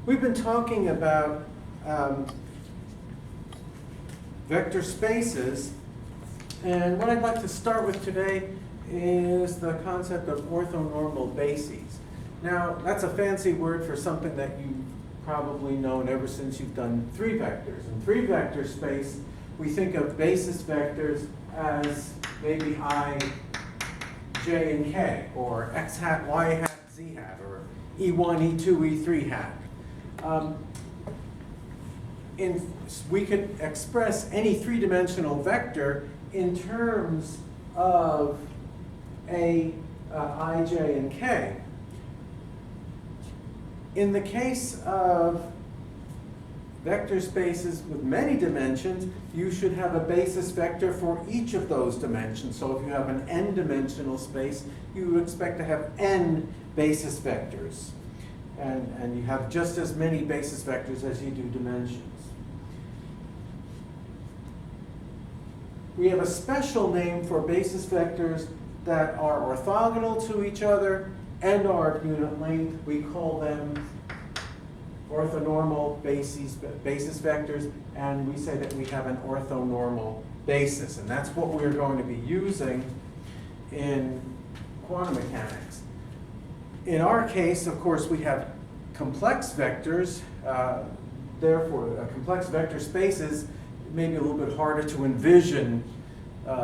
We've been talking about vector spaces, and what I'd like to start with today is the concept of orthonormal bases. Now, that's a fancy word for something that you've probably known ever since you've done three vectors. In three-vector space, we think of basis vectors as maybe I, j, and k, or x hat, y hat, z hat, or e1, e2, e3 hat. We could express any three-dimensional vector in terms of I, j, and k. In the case of vector spaces with many dimensions, you should have a basis vector for each of those dimensions. So if you have an n-dimensional space, you would expect to have n basis vectors. And you have just as many basis vectors as you do dimensions. We have a special name for basis vectors that are orthogonal to each other and are of unit length. We call them orthonormal basis vectors, and we say that we have an orthonormal basis. And that's what we're going to be using in quantum mechanics. In our case, of course, we have complex vectors. Therefore, complex vector spaces may be a little bit harder to envision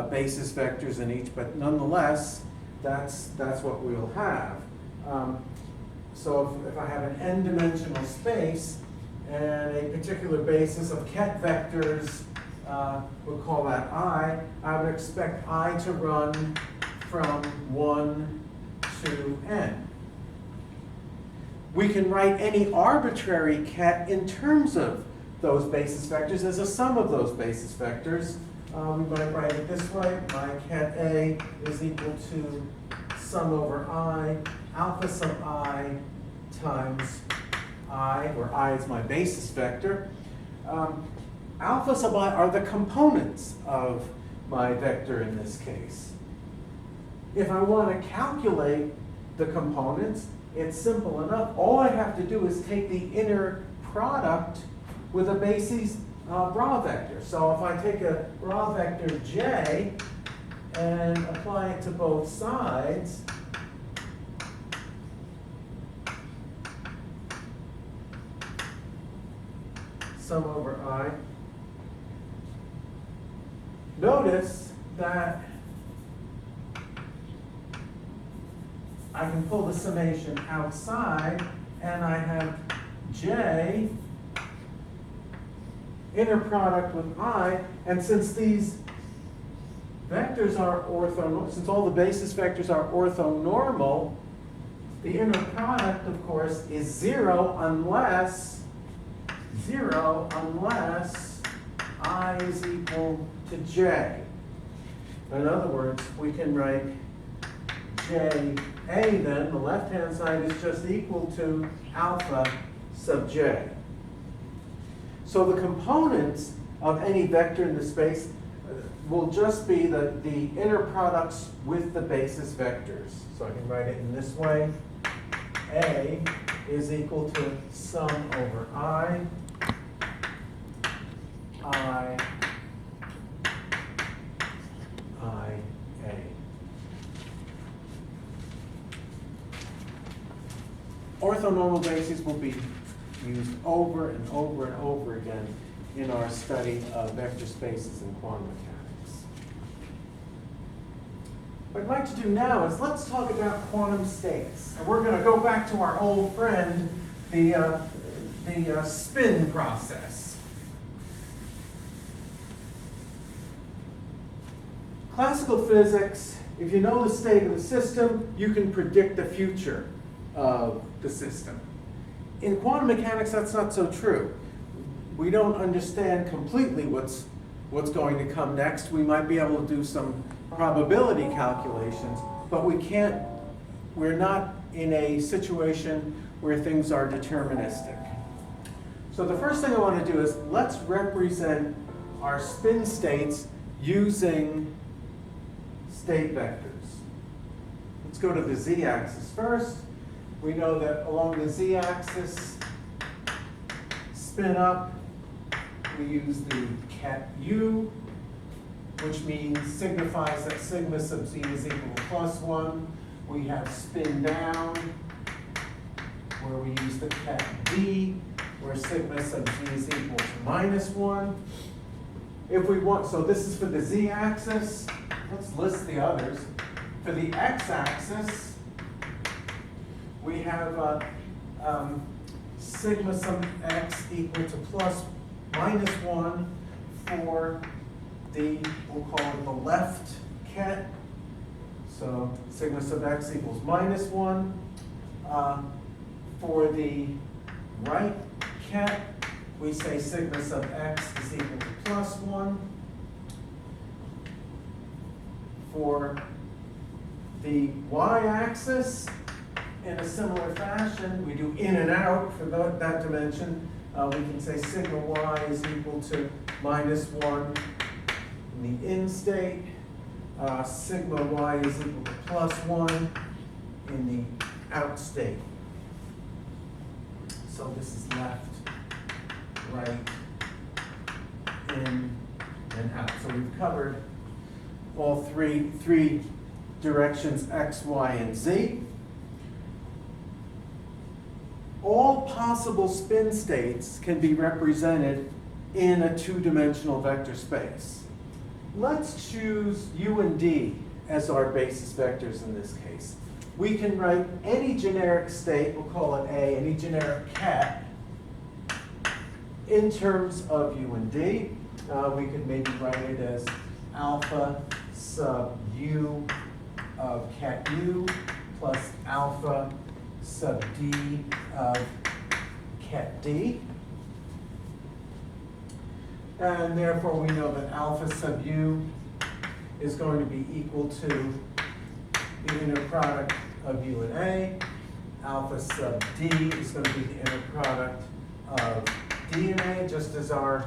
basis vectors in each, but nonetheless, that's what we'll have. So if I have an n-dimensional space and a particular basis of ket vectors, we'll call that I would expect I to run from 1 to n. We can write any arbitrary ket in terms of those basis vectors as a sum of those basis vectors. We might write it this way: my ket A is equal to sum over I, alpha sub I times I, where I is my basis vector. Alpha sub I are the components of my vector in this case. If I want to calculate the components, it's simple enough. All I have to do is take the inner product with a basis raw vector. So if I take a raw vector j and apply it to both sides, sum over I, notice that I can pull the summation outside, and I have j inner product with I, and since these vectors are orthonormal, since all the basis vectors are orthonormal, the inner product, of course, is 0 unless I is equal to j. In other words, we can write j A then, the left-hand side is just equal to alpha sub j. So the components of any vector in the space will just be the inner products with the basis vectors. So I can write it in this way. A is equal to sum over I, A. Orthonormal bases will be used over and over and over again in our study of vector spaces in quantum mechanics. What I'd like to do now is let's talk about quantum states. And we're going to go back to our old friend, the spin process. Classical physics, if you know the state of the system, you can predict the future of the system. In quantum mechanics, that's not so true. We don't understand completely what's going to come next. We might be able to do some probability calculations, but we're not in a situation where things are deterministic. So the first thing I want to do is let's represent our spin states using state vectors. Let's go to the z-axis first. We know that along the z-axis, spin up, we use the ket U, which signifies that sigma sub z is equal to +1. We have spin down, where we use the ket D, where sigma sub z is equal to -1. If we want, so this is for the z-axis. Let's list the others. For the x-axis, we have sigma sub x equal to +(-1) for the, we'll call it the left ket. So sigma sub x equals -1. For the right ket, we say sigma sub x is equal to +1. For the y-axis, in a similar fashion, we do in and out for that dimension. We can say sigma y is equal to -1 in the in state. Sigma y is equal to +1 in the out state. So this is left, right, in, and out. So we've covered all three directions, x, y, and z. All possible spin states can be represented in a two-dimensional vector space. Let's choose u and d as our basis vectors in this case. We can write any generic state, we'll call it A, any generic ket, in terms of u and d. We could maybe write it as alpha sub u of ket u plus alpha sub d of ket d. And therefore we know that alpha sub u is going to be equal to the inner product of u and a. Alpha sub d is going to be the inner product of d and a, just as our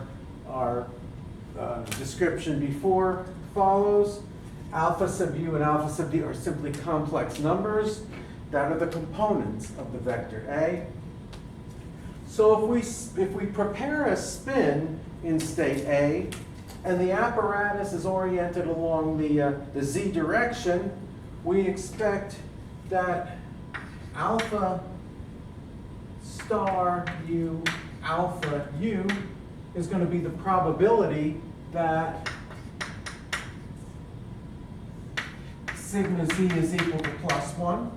description before follows. Alpha sub u and alpha sub d are simply complex numbers that are the components of the vector A. So if we prepare a spin in state A, and the apparatus is oriented along the z direction, we expect that alpha star u alpha u is going to be the probability that sigma z is equal to +1.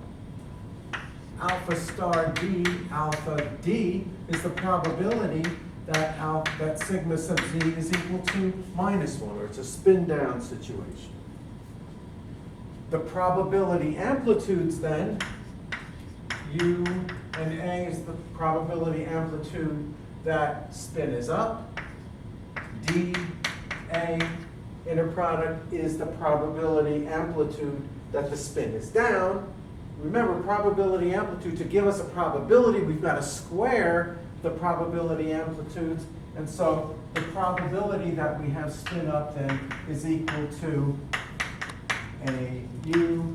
Alpha star d alpha d is the probability that sigma sub z is equal to -1, or it's a spin down situation. The probability amplitudes then, u and a is the probability amplitude that spin is up. D, a, inner product is the probability amplitude that the spin is down. Remember, probability amplitude, to give us a probability, we've got to square the probability amplitudes. And so the probability that we have spin up then is equal to a u